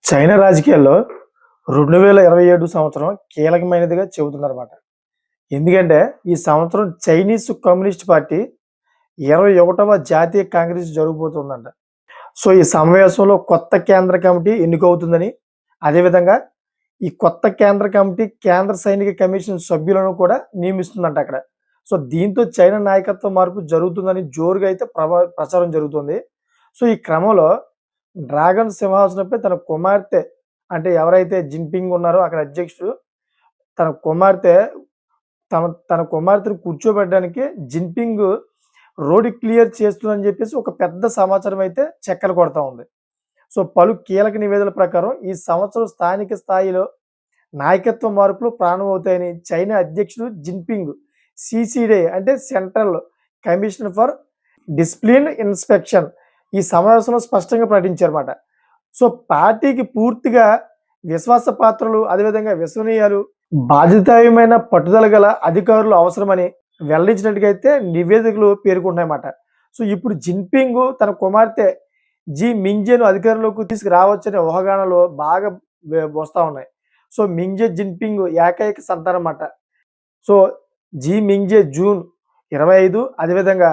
China రాజకీయాల్లో 2027 సంవత్సరం కీలకమైనదిగా చెబుతున్నారన్నమాట. ఎందుకంటే ఈ సంవత్సరం చైనీస్ కమ్యూనిస్ట్ పార్టీ 21వ జాతీయ కాంగ్రెస్ జరగబోతుందంట. సో ఈ సమావేశంలో కొత్త కేంద్ర కమిటీ ఎన్నికవుతుందని, అదేవిధంగా ఈ కొత్త కేంద్ర కమిటీ కేంద్ర సైనిక కమిషన్ సభ్యులను కూడా నియమిస్తుందంట అక్కడ. సో దీంతో చైనా నాయకత్వ మార్పు జరుగుతుందని జోరుగా అయితే ప్రచారం జరుగుతుంది. సో ఈ క్రమంలో డ్రాగన్ సింహాసనంపై తన కుమార్తె అంటే ఎవరైతే జిన్పింగ్ ఉన్నారో అక్కడ అధ్యక్షుడు తన కుమార్తె తన తన కుమార్తెను కూర్చోబెట్టడానికి జిన్పింగ్ రోడ్ క్లియర్ చేస్తుందని చెప్పేసి ఒక పెద్ద సమాచారం అయితే చక్కర్లు కొడతా ఉంది. సో పలు కీలక నివేదికల ప్రకారం ఈ సంవత్సరం స్థానిక స్థాయిలో నాయకత్వ మార్పులు ప్రారంభమవుతాయని చైనా అధ్యక్షుడు జిన్పింగ్ సిసిడే అంటే central commission for discipline inspection ఈ సమావేశంలో స్పష్టంగా ప్రకటించారన్నమాట. సో పార్టీకి పూర్తిగా విశ్వాస పాత్రలు, అదేవిధంగా విశ్వనీయాలు, బాధ్యతాయుతమైన పట్టుదల గల అధికారులు అవసరమని వెల్లడించినట్టుగా అయితే నివేదికలు పేర్కొంటున్నాయన్నమాట. సో ఇప్పుడు జిన్పింగ్ తన కుమార్తె జీ మింజేను అధికారంలోకి తీసుకురావచ్చనే ఊహాగానాలు బాగా వస్తూ ఉన్నాయి. సో మింజే జిన్పింగ్ ఏకైక సంతానం అన్నమాట. సో జీ మింజే జూన్ 25 అదేవిధంగా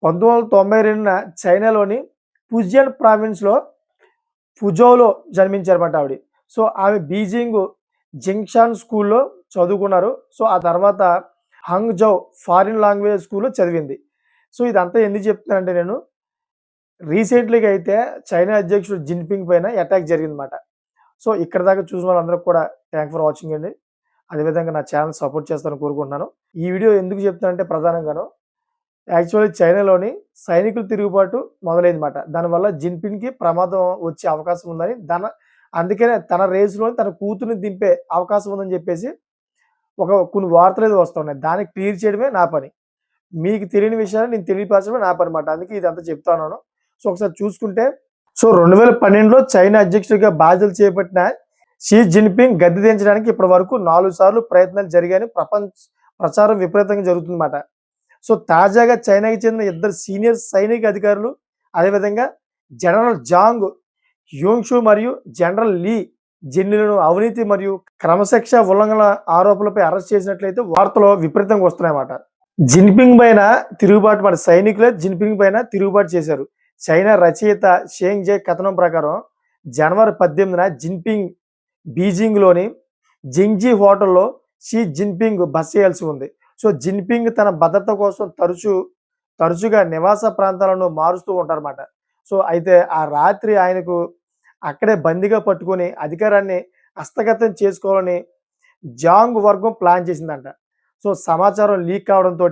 1992న చైనాలోని ఫుజియన్ ప్రావిన్స్‌లో ఫుజౌలో జన్మించారన్నమాట ఆవిడ. సో ఆమె బీజింగ్ జింగ్షాన్ స్కూల్‌లో చదువుకున్నారు. సో ఆ తర్వాత హంగ్‌జౌ ఫారిన్ లాంగ్వేజ్ స్కూల్‌లో చదివింది. సో ఇదంతా ఎందుకు చెప్తున్నానంటే నేను రీసెంట్‌లీగా అయితే చైనా అధ్యక్షుడు జిన్పింగ్ పైన అటాక్ జరిగిందన్నమాట. సో ఇక్కడి దాకా చూసిన వాళ్ళందరికీ కూడా థాంక్స్ ఫర్ వాచింగ్ అండి. అదేవిధంగా నా ఛానల్ సపోర్ట్ చేస్తారని కోరుకుంటున్నాను. ఈ వీడియో ఎందుకు చెప్తానంటే ప్రధానంగాను యాక్చువల్లీ చైనాలోని సైనికుల తిరుగుబాటు మొదలైందన్నమాట. దానివల్ల జిన్పింగ్‌కి ప్రమాదం వచ్చే అవకాశం ఉందని అందుకనే తన రేస్‌లోని తన కూతుర్ని దింపే అవకాశం ఉందని చెప్పేసి కొన్ని వార్తలు వస్తున్నాయి. దాన్ని క్లియర్ చేయడమే నా పని. మీకు తెలియని విషయాన్ని నేను తెలియపరచడమే నా పని మాట. అందుకే ఇదంతా చెప్తా ఉన్నాను. సో ఒకసారి చూసుకుంటే 2012లో చైనా అధ్యక్షుడిగా బాధ్యతలు చేపట్టిన షీ జిన్పింగ్ గద్దె దించడానికి ఇప్పటి వరకు 4 సార్లు ప్రయత్నాలు జరిగాయని ప్రచారం విపరీతంగా జరుగుతుందన్నమాట. సో తాజాగా చైనాకి చెందిన ఇద్దరు సీనియర్ సైనిక అధికారులు, అదేవిధంగా జనరల్ జాంగ్ యూంగ్షు మరియు జనరల్ లీ జెన్నిలను అవినీతి మరియు క్రమశిక్ష ఉల్లంఘన ఆరోపణలపై అరెస్ట్ చేసినట్లయితే వార్తలు విపరీతంగా వస్తున్నాయన్నమాట. జిన్పింగ్ పైన తిరుగుబాటు మన సైనికులే జిన్పింగ్ పైన తిరుగుబాటు చేశారు. చైనా రచయిత షేంగ్ జే కథనం ప్రకారం జనవరి 18న జిన్పింగ్ బీజింగ్లోని జింగ్జీ హోటల్లో షీ జిన్పింగ్ బస చేయాల్సి ఉంది. సో జిన్పింగ్ తన భద్రత కోసం తరచుగా నివాస ప్రాంతాలను మారుస్తూ ఉంటారన్నమాట. సో అయితే ఆ రాత్రి ఆయనకు అక్కడే బందీగా పట్టుకొని అధికారాన్ని హస్తగతం చేసుకోవాలని జాంగ్ వర్గం ప్లాన్ చేసిందంట. సో సమాచారం లీక్ కావడంతో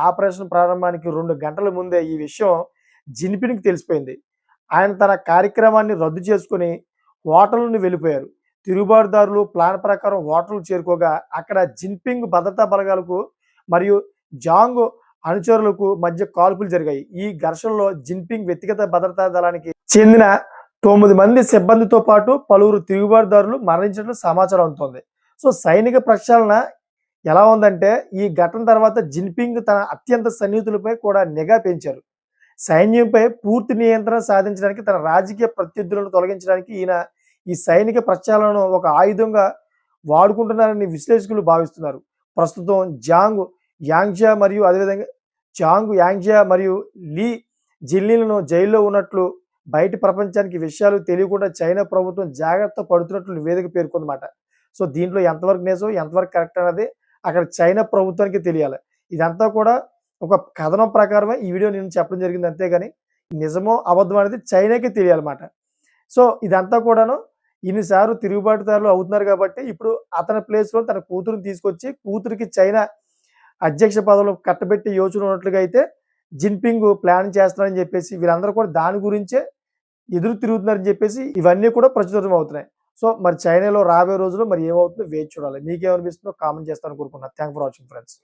ఆపరేషన్ ప్రారంభానికి 2 గంటల ముందే ఈ విషయం జిన్పింగ్‌కి తెలిసిపోయింది. ఆయన తన కార్యక్రమాన్ని రద్దు చేసుకొని హోటల్ నుండి వెళ్ళిపోయారు. తిరుగుబాటుదారులు ప్లాన్ ప్రకారం హోటల్‌కు చేరుకోగా అక్కడ జిన్పింగ్ భద్రతా బలగాలకు మరియు జాంగ్ అనుచరులకు మధ్య కాల్పులు జరిగాయి. ఈ ఘర్షణలో జిన్పింగ్ వ్యక్తిగత భద్రతా దళానికి చెందిన 9 మంది సిబ్బందితో పాటు పలువురు తిరుగుబాటుదారులు మరణించినట్లు సమాచారం అందుతోంది. సో సైనిక ప్రక్షాళన ఎలా ఉందంటే ఈ ఘటన తర్వాత జిన్పింగ్ తన అత్యంత సన్నిహితులపై కూడా నిఘా పెంచారు. సైన్యంపై పూర్తి నియంత్రణ సాధించడానికి తన రాజకీయ ప్రత్యర్థులను తొలగించడానికి ఈయన ఈ సైనిక ప్రక్షాళనను ఒక ఆయుధంగా వాడుకుంటున్నారని విశ్లేషకులు భావిస్తున్నారు. ప్రస్తుతం జాంగ్ యాంగ్జా మరియు లీ జిన్లీలను జైల్లో ఉన్నట్లు బయట ప్రపంచానికి విషయాలు తెలియకుండా చైనా ప్రభుత్వం జాగ్రత్త పడుతున్నట్లు నివేదిక పేర్కొందన్నమాట. సో దీంట్లో ఎంతవరకు నిజం ఎంతవరకు కరెక్ట్ అనేది అక్కడ చైనా ప్రభుత్వానికి తెలియాలి. ఇదంతా కూడా ఒక కథనం ప్రకారమే ఈ వీడియో నేను చెప్పడం జరిగింది, అంతేగాని నిజమో అబద్ధం అనేది చైనాకే తెలియాలన్నమాట. సో ఇదంతా కూడాను ఇన్నిసార్లు తిరుగుబాటుదారులు అవుతున్నారు కాబట్టి ఇప్పుడు అతని ప్లేస్లో తన కూతురుని తీసుకొచ్చి కూతురికి చైనా అధ్యక్ష పదవులు కట్టబెట్టి యోచన ఉన్నట్లుగా అయితే జిన్పింగ్ ప్లాన్ చేస్తున్నారని చెప్పేసి వీళ్ళందరూ కూడా దాని గురించే ఎదురు తిరుగుతున్నారని చెప్పేసి ఇవన్నీ కూడా ప్రచురితం అవుతున్నాయి. సో మరి చైనాలో రాబోయే రోజుల్లో మరి ఏమవుతుందో వేచి చూడాలి. మీకేమనిపిస్తుందో కామెంట్ చేస్తాను కోరుకున్నాను. Thank for watching friends.